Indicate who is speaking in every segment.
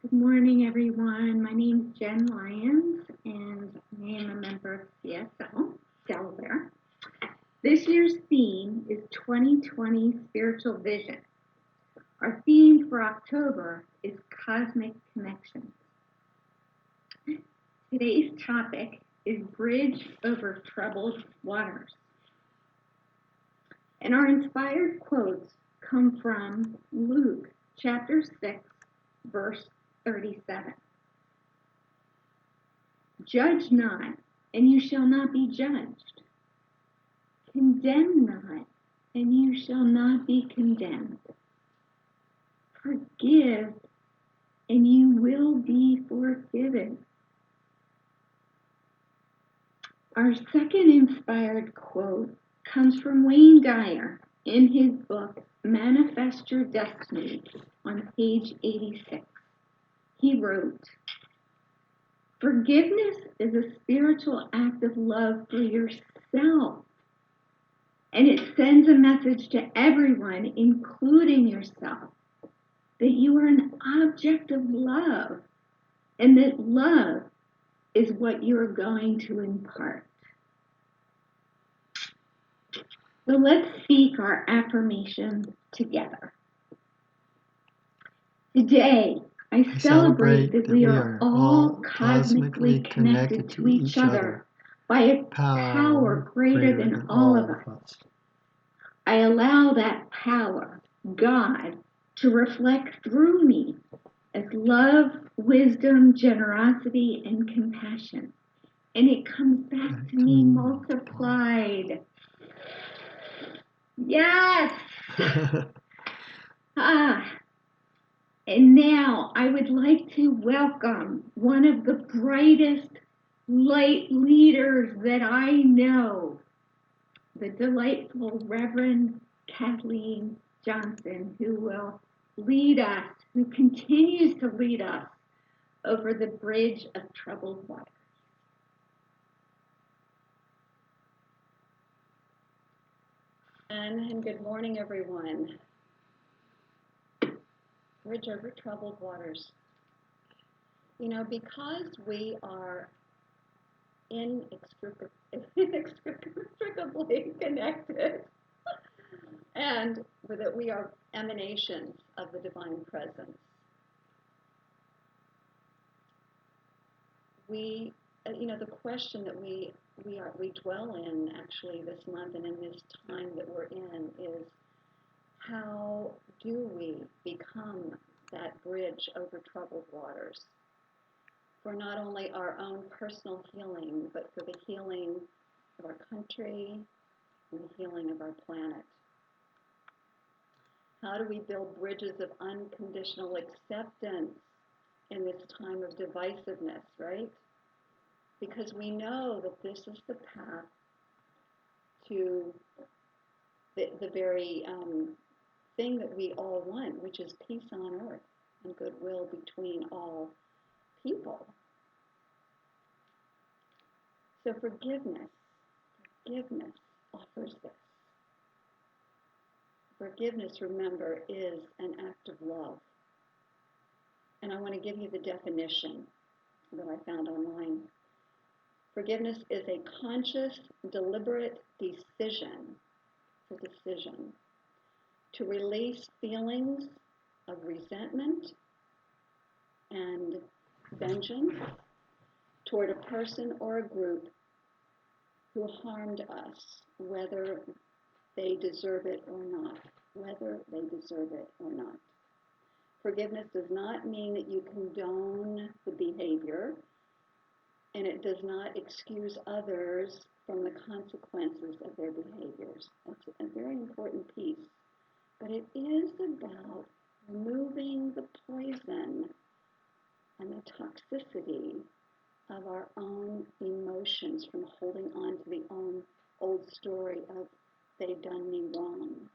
Speaker 1: Good morning, everyone. My name is Jen Lyons, and I am a member of CSL, Delaware. This year's theme is 2020 Spiritual Vision. Our theme for October is Cosmic Connections. Today's topic is Bridge Over Troubled Waters. And our inspired quotes come from Luke chapter 6, verse 37. Judge not, and you shall not be judged. Condemn not, and you shall not be condemned. Forgive, and you will be forgiven. Our second inspired quote comes from Wayne Dyer in his book, Manifest Your Destiny, on page 86. He wrote, "Forgiveness is a spiritual act of love for yourself, and it sends a message to everyone, including yourself, that you are an object of love, and that love is what you are going to impart." So let's speak our affirmations together. Today, I celebrate that we are all cosmically connected to each other by a power greater than all of us. I allow that power, God, to reflect through me as love, wisdom, generosity, and compassion. And it comes back to me multiplied. Yes! And now I would like to welcome one of the brightest light leaders that I know, the delightful Reverend Kathleen Johnson, who will lead us, who continues to lead us over the bridge of troubled waters.
Speaker 2: And good morning, everyone. Bridge over troubled waters. You know, because we are inextricably connected, and that we are emanations of the divine presence, the question that we dwell in actually this month and in this time that we're in is, how do we become that bridge over troubled waters for not only our own personal healing, but for the healing of our country and the healing of our planet? How do we build bridges of unconditional acceptance in this time of divisiveness, right? Because we know that this is the path to the very thing that we all want, which is peace on earth and goodwill between all people. So forgiveness offers this. Forgiveness, remember, is an act of love. And I want to give you the definition that I found online. Forgiveness is a conscious, deliberate decision to release feelings of resentment and vengeance toward a person or a group who harmed us, whether they deserve it or not. Forgiveness does not mean that you condone the behavior, and it does not excuse others from the consequences of their behaviors. That's a very important piece. But it is about removing the poison and the toxicity of our own emotions from holding on to the old story of they've done me wrong.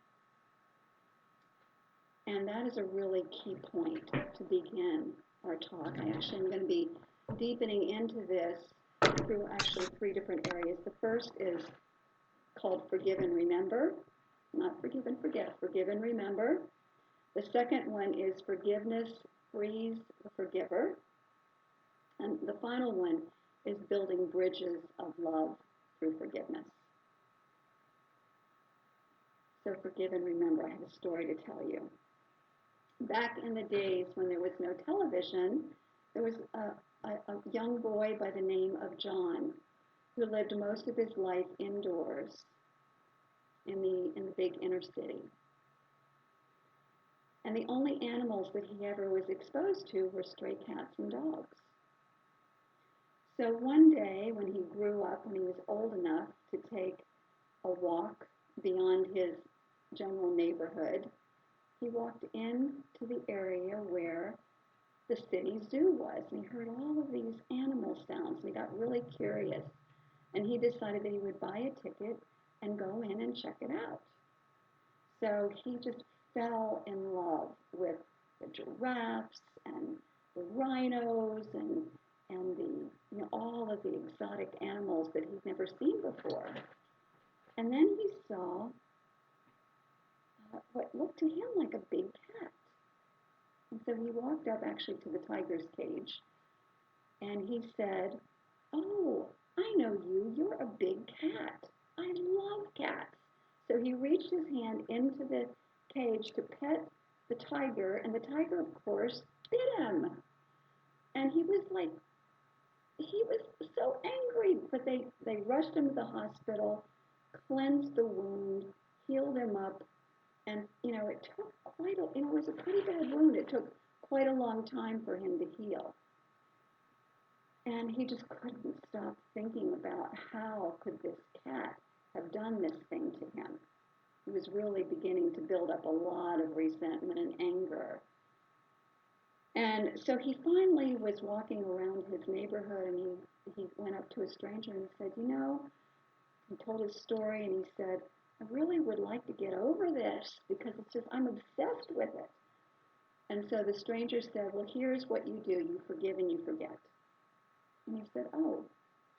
Speaker 2: And that is a really key point to begin our talk. I actually am going to be deepening into this through actually 3 different areas. The first is called Forgive and Remember. Not forgive and forget, forgive and remember. The second one is forgiveness frees the forgiver. And the final one is building bridges of love through forgiveness. So forgive and remember. I have a story to tell you. Back in the days when there was no television, there was a young boy by the name of John who lived most of his life indoors in the big inner city. And the only animals that he ever was exposed to were stray cats and dogs. So one day when he grew up, when he was old enough to take a walk beyond his general neighborhood, he walked into the area where the city zoo was. And he heard all of these animal sounds. And he got really curious. And he decided that he would buy a ticket and go in and check it out. So he just fell in love with the giraffes and the rhinos and the all of the exotic animals that he'd never seen before. And then he saw what looked to him like a big cat. And so he walked up actually to the tiger's cage and he said, "Oh, I know you. You're a big cat. I love cats." So he reached his hand into the cage to pet the tiger, and the tiger, of course, bit him. And he was so angry, but they rushed him to the hospital, cleansed the wound, healed him up, and, it took it was a pretty bad wound. It took quite a long time for him to heal. And he just couldn't stop thinking about how could this cat have done this thing to him. He was really beginning to build up a lot of resentment and anger. And so he finally was walking around his neighborhood and he went up to a stranger and said, he told his story and he said, "I really would like to get over this because I'm obsessed with it." And so the stranger said, "Well, here's what you do. You forgive and you forget." And he said, "Oh,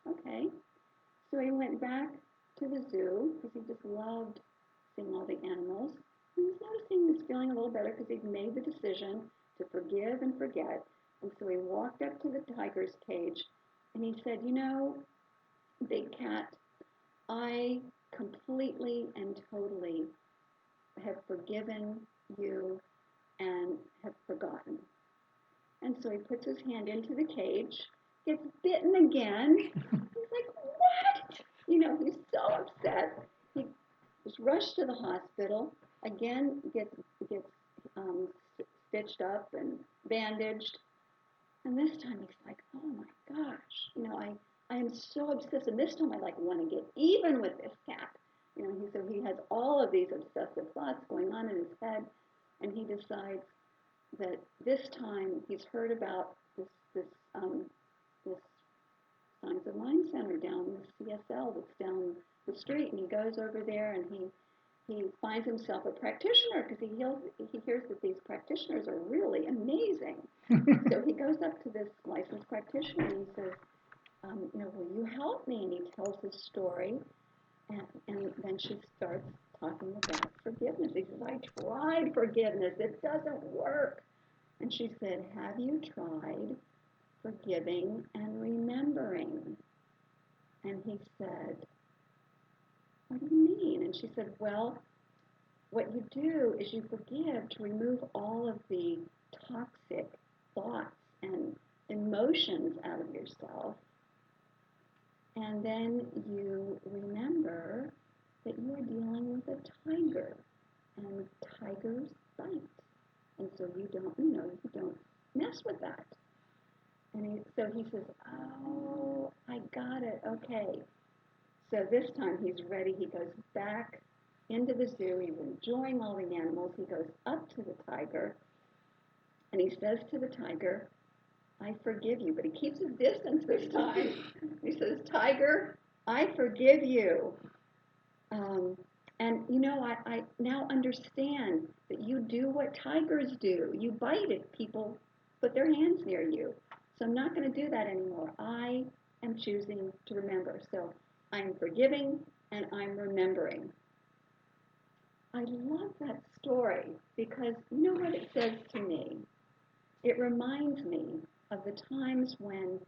Speaker 2: okay." So he went back to the zoo because he just loved seeing all the animals. He was noticing he was feeling a little better because he'd made the decision to forgive and forget. And so he walked up to the tiger's cage and he said, "Big cat, I completely and totally have forgiven you and have forgotten." And so he puts his hand into the cage, gets bitten again. He's like, "What?" He's so upset. He was rushed to the hospital, again gets stitched up and bandaged. And this time he's like, "Oh my gosh, I am so obsessed. And this time I want to get even with this cat." So he has all of these obsessive thoughts going on in his head. And he decides that this time he's heard about this Signs of Mind Center down the CSL that's down the street. And he goes over there and he finds himself a practitioner because he hears that these practitioners are really amazing. So he goes up to this licensed practitioner and he says, "Will you help me?" And he tells his story. And then she starts talking about forgiveness. He says, "I tried forgiveness. It doesn't work." And she said, "Have you tried forgiving and remembering?" And he said, "What do you mean?" And she said, "Well, what you do is you forgive to remove all of the toxic thoughts and emotions out of yourself. And then you remember that you are dealing with a tiger, and tigers bite. And so you don't mess with that." And so he says, "Oh, I got it. Okay." So this time he's ready. He goes back into the zoo. He's enjoying all the animals. He goes up to the tiger, and he says to the tiger, "I forgive you." But he keeps his distance this time. He says, "Tiger, I forgive you. And I now understand that you do what tigers do. You bite if people put their hands near you. So I'm not going to do that anymore. I am choosing to remember. So I'm forgiving and I'm remembering." I love that story because you know what it says to me? it reminds me of the times when,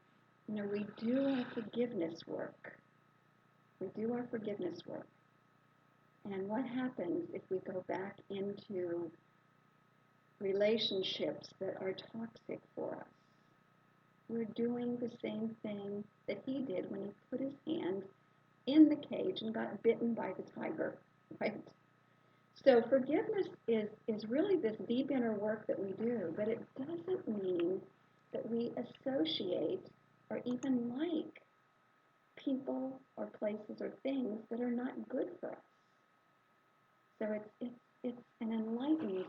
Speaker 2: we do our forgiveness work. We do our forgiveness work. And what happens if we go back into relationships that are toxic for us? We're doing the same thing that he did when he put his hand in the cage and got bitten by the tiger, right? So forgiveness is really this deep inner work that we do, but it doesn't mean that we associate or even like people or places or things that are not good for us. So it's an enlightened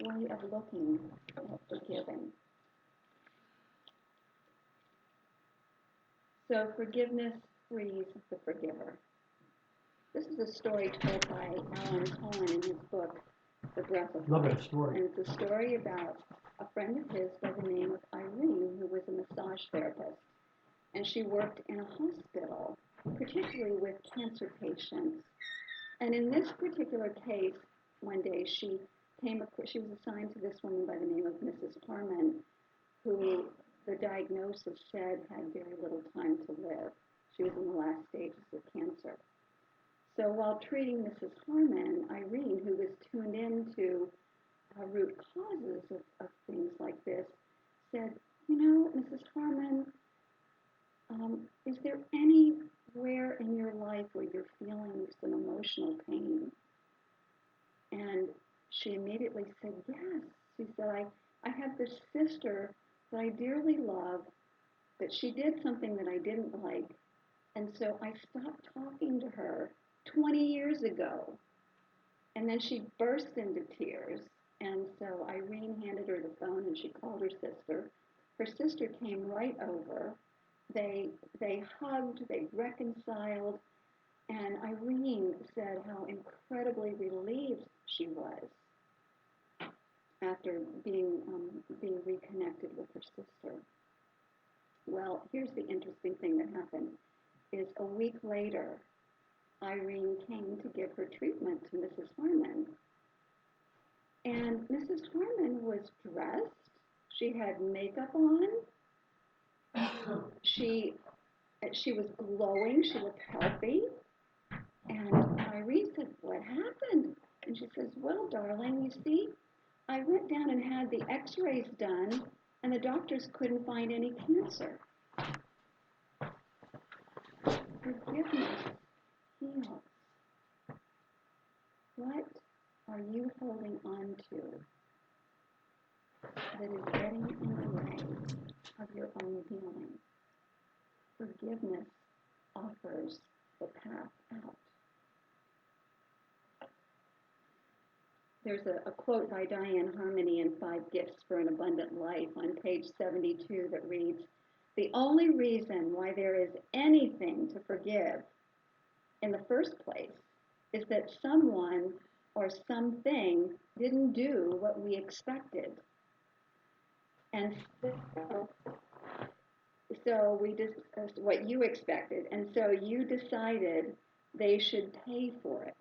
Speaker 2: way of looking at forgiving. So forgiveness frees the forgiver. This is a story told by Alan Cohen in his book, The Breath of Life.
Speaker 3: Love that story.
Speaker 2: And it's a story about a friend of his by the name of Irene, who was a massage therapist. And she worked in a hospital, particularly with cancer patients. And in this particular case, one day she was assigned to this woman by the name of Mrs. Harmon, who the diagnosis said had very little time to live. She was in the last stages of cancer. So while treating Mrs. Harmon, Irene, who was tuned into root causes of things like this, said, Mrs. Harmon, is there anywhere in your life where you're feeling some emotional pain? And she immediately said, yes. She said, I have this sister that I dearly love, but she did something that I didn't like, and so I stopped talking to her 20 years ago. And then she burst into tears, and so Irene handed her the phone, and she called her sister. Her sister came right over. They hugged, they reconciled, and Irene said how incredibly relieved she was after being reconnected with her sister. Well, here's the interesting thing that happened, is a week later, Irene came to give her treatment to Mrs. Harmon. And Mrs. Harmon was dressed. She had makeup on. She was glowing. She looked healthy. And Irene said, what happened? And she says, well, darling, you see, I went down and had the x-rays done, and the doctors couldn't find any cancer. Forgiveness heals. What are you holding on to that is getting in the way of your own healing? Forgiveness offers the path out. There's a quote by Diane Harmony in 5 Gifts for an Abundant Life on page 72 that reads, the only reason why there is anything to forgive in the first place is that someone or something didn't do what we expected. And so we just, what you expected, and so you decided they should pay for it.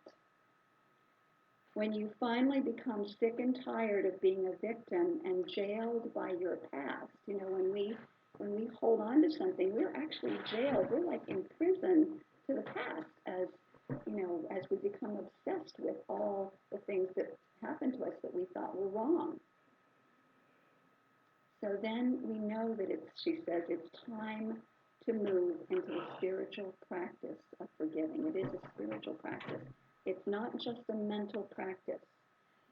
Speaker 2: When you finally become sick and tired of being a victim and jailed by your past, when we hold on to something, we're actually jailed. We're like in prison to the past as we become obsessed with all the things that happened to us that we thought were wrong. So then we know that she says, it's time to move into the spiritual practice of forgiving. It is a spiritual practice. It's not just a mental practice.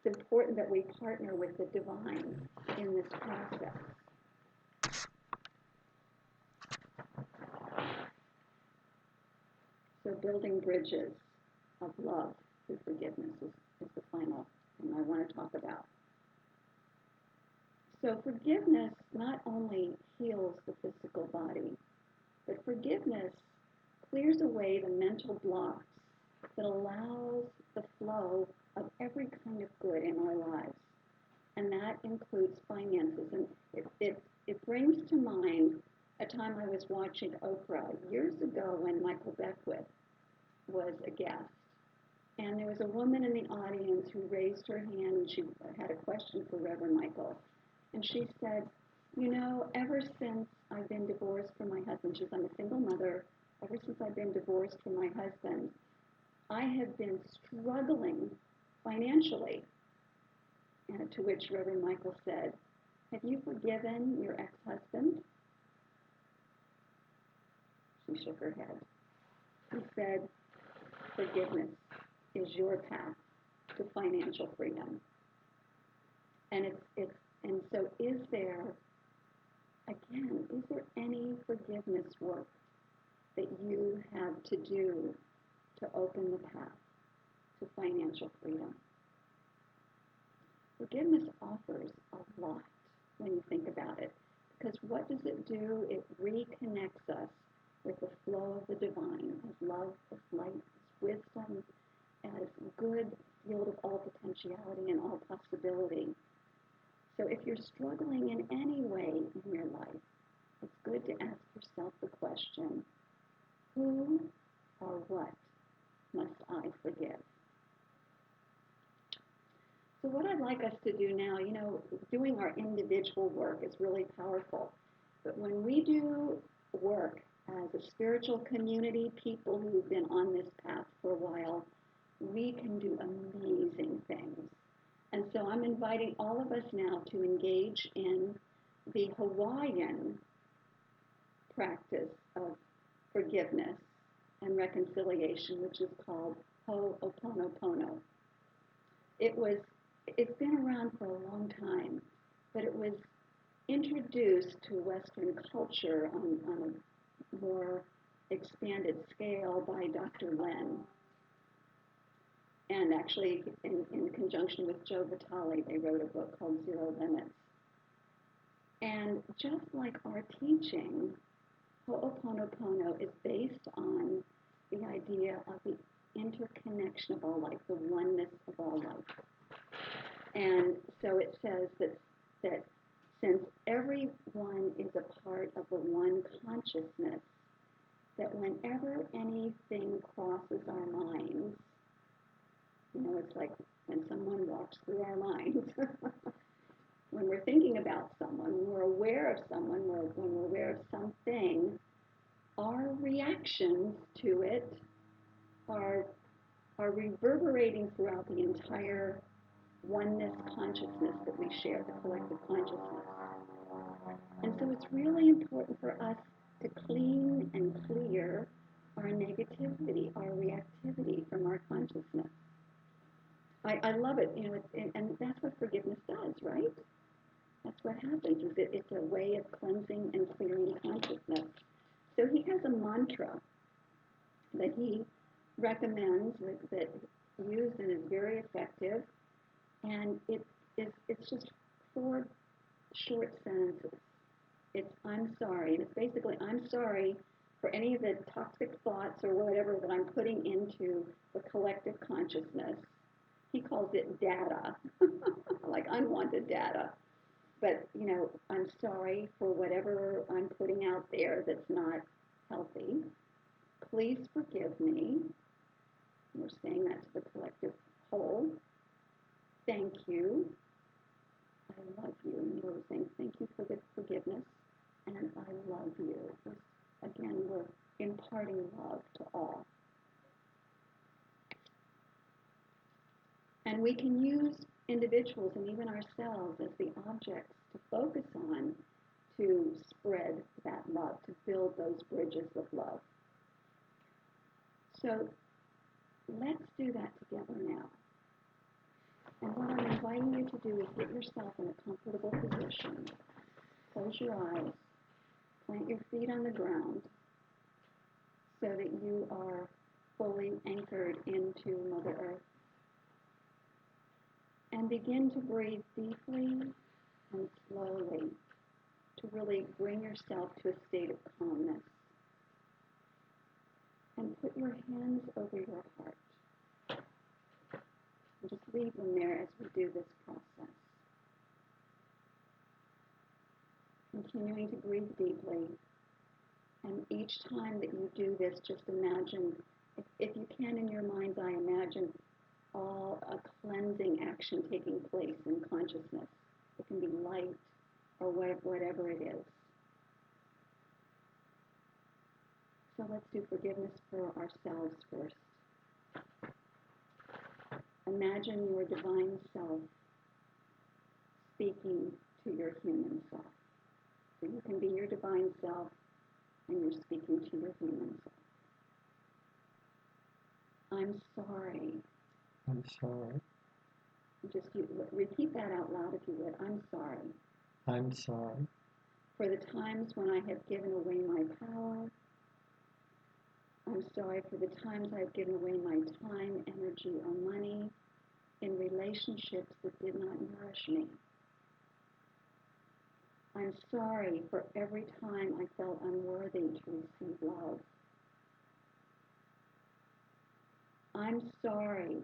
Speaker 2: It's important that we partner with the divine in this process. So building bridges of love through forgiveness is the final thing I want to talk about. So forgiveness not only heals the physical body, but forgiveness clears away the mental blocks that allows the flow of every kind of good in our lives. And that includes finances. And it brings to mind a time I was watching Oprah years ago when Michael Beckwith was a guest. And there was a woman in the audience who raised her hand and she had a question for Reverend Michael. And she said, ever since I've been divorced from my husband, I'm a single mother, ever since I've been divorced from my husband, I have been struggling financially. And to which Reverend Michael said, have you forgiven your ex-husband? She shook her head. He said, forgiveness is your path to financial freedom. And so is there any forgiveness work that you have to do to open the path to financial freedom? Forgiveness offers a lot when you think about it, because what does it do? It reconnects us with the flow of the divine, as love, as light, as wisdom, as good field of all potentiality and all possibility. So if you're struggling in any way in your life, it's good to ask yourself the question, who or what must I forgive? So what I'd like us to do now, doing our individual work is really powerful. But when we do work as a spiritual community, people who've been on this path for a while, we can do amazing things. And so I'm inviting all of us now to engage in the Hawaiian practice of forgiveness and reconciliation, which is called Ho'oponopono. It's been around for a long time, but it was introduced to Western culture on a more expanded scale by Dr. Len. And actually, in conjunction with Joe Vitale, they wrote a book called Zero Limits. And just like our teaching, Ho'oponopono is based on the idea of the interconnection of all life, the oneness of all life. And so it says that since everyone is a part of the one consciousness, that whenever anything crosses our minds, it's like when someone walks through our minds. When we're thinking about someone, when we're aware of someone, when we're aware of something, our reactions to it are reverberating throughout the entire oneness consciousness that we share, the collective consciousness. And so it's really important for us to clean and clear our negativity, our reactivity from our consciousness. I love it, and that's what forgiveness does, right? That's what happens, is it's a way of cleansing and clearing consciousness. So he has a mantra that he recommends that used and is very effective, and it's just 4 short sentences. It's I'm sorry, and it's basically I'm sorry for any of the toxic thoughts or whatever that I'm putting into the collective consciousness. He calls it data, like unwanted data. But, I'm sorry for whatever I'm putting out there that's not healthy. Please forgive me. We're saying that to the collective whole. Thank you. I love you. And we're saying thank you for the forgiveness. And I love you. Again, we're imparting love to all. And we can use individuals and even ourselves as the objects to focus on to spread that love, to build those bridges of love. So let's do that together now. And what I'm inviting you to do is get yourself in a comfortable position. Close your eyes. Plant your feet on the ground so that you are fully anchored into Mother Earth. And begin to breathe deeply and slowly to really bring yourself to a state of calmness. And put your hands over your heart. And just leave them there as we do this process. Continuing to breathe deeply. And each time that you do this, just imagine, if you can in your mind's eye, imagine a cleansing action taking place in consciousness. It can be light, or whatever it is. So let's do forgiveness for ourselves first. Imagine your divine self speaking to your human self. So you can be your divine self and you're speaking to your human self. I'm sorry.
Speaker 1: I'm sorry.
Speaker 2: Just repeat that out loud if you would. I'm sorry.
Speaker 1: I'm sorry.
Speaker 2: For the times when I have given away my power. I'm sorry for the times I've given away my time, energy, or money in relationships that did not nourish me. I'm sorry for every time I felt unworthy to receive love. I'm sorry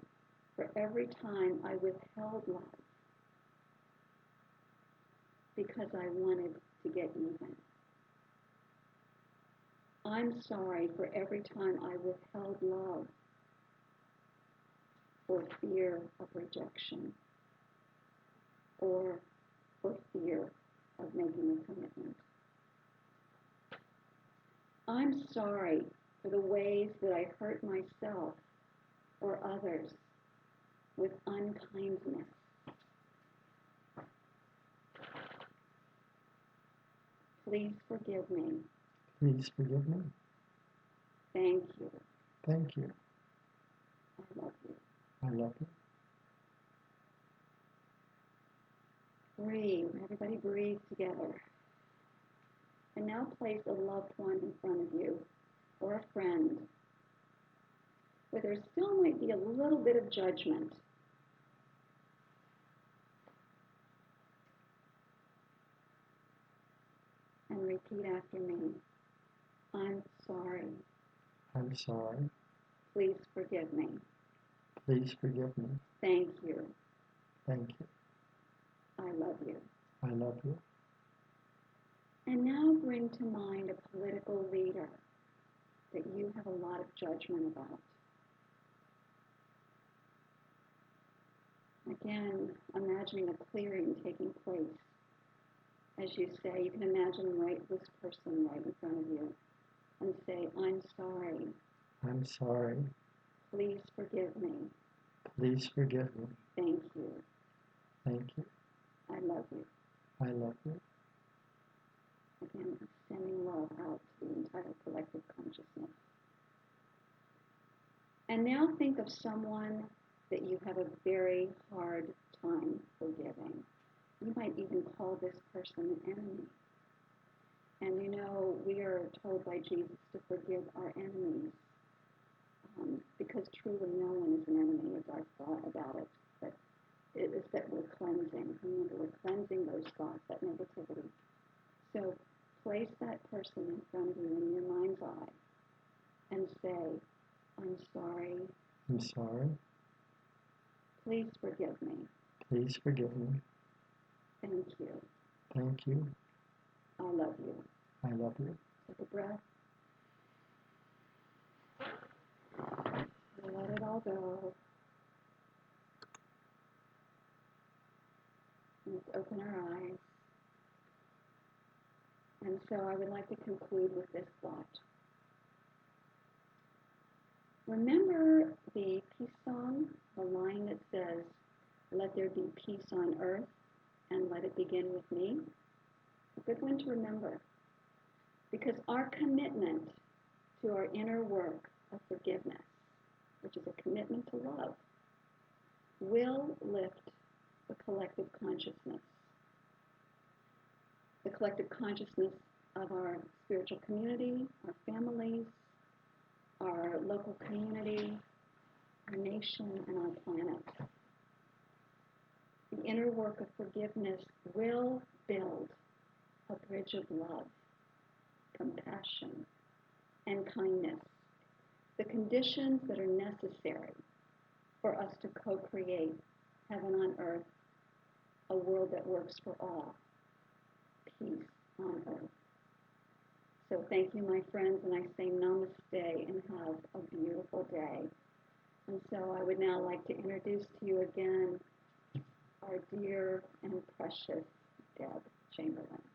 Speaker 2: for every time I withheld love because I wanted to get even. I'm sorry for every time I withheld love for fear of rejection or for fear of making a commitment. I'm sorry for the ways that I hurt myself or others with unkindness. Please forgive me.
Speaker 1: Please forgive me.
Speaker 2: Thank you.
Speaker 1: Thank you.
Speaker 2: I love you.
Speaker 1: I love you.
Speaker 2: Breathe. Everybody breathe together. And now place a loved one in front of you or a friend where there still might be a little bit of judgment. And repeat after me. I'm sorry.
Speaker 1: I'm sorry.
Speaker 2: Please forgive me.
Speaker 1: Please forgive me.
Speaker 2: Thank you.
Speaker 1: Thank you.
Speaker 2: I love you.
Speaker 1: I love you.
Speaker 2: And now bring to mind a political leader that you have a lot of judgment about. Again, imagining a clearing taking place. As you say, you can imagine this person right in front of you and say, I'm sorry.
Speaker 1: I'm sorry.
Speaker 2: Please forgive me.
Speaker 1: Please forgive me.
Speaker 2: Thank you.
Speaker 1: Thank you.
Speaker 2: I love you.
Speaker 1: I love you.
Speaker 2: Again, sending love out to the entire collective consciousness. And now think of someone that you have a very hard time forgiving. You might even call this person an enemy. And you know, we are told by Jesus to forgive our enemies because truly no one is an enemy, is our thought about it. But it is that we're cleansing. Remember, we're cleansing those thoughts, that negativity. So place that person in front of you in your mind's eye and say, I'm sorry.
Speaker 1: I'm sorry.
Speaker 2: Please forgive me.
Speaker 1: Please forgive me.
Speaker 2: Thank you.
Speaker 1: Thank you.
Speaker 2: I love you.
Speaker 1: I love you.
Speaker 2: Take a breath. Let it all go. Let's open our eyes. And so I would like to conclude with this thought. Remember the peace song, the line that says, let there be peace on earth and let it begin with me? A good one to remember. Because our commitment to our inner work of forgiveness, which is a commitment to love, will lift the collective consciousness. The collective consciousness of our spiritual community, our families, our local community, our nation, and our planet. The inner work of forgiveness will build a bridge of love, compassion, and kindness, the conditions that are necessary for us to co-create heaven on earth, a world that works for all, peace on earth. So thank you, my friends, and I say namaste and have a beautiful day. And so I would now like to introduce to you again our dear and precious Deb. Chamberlain.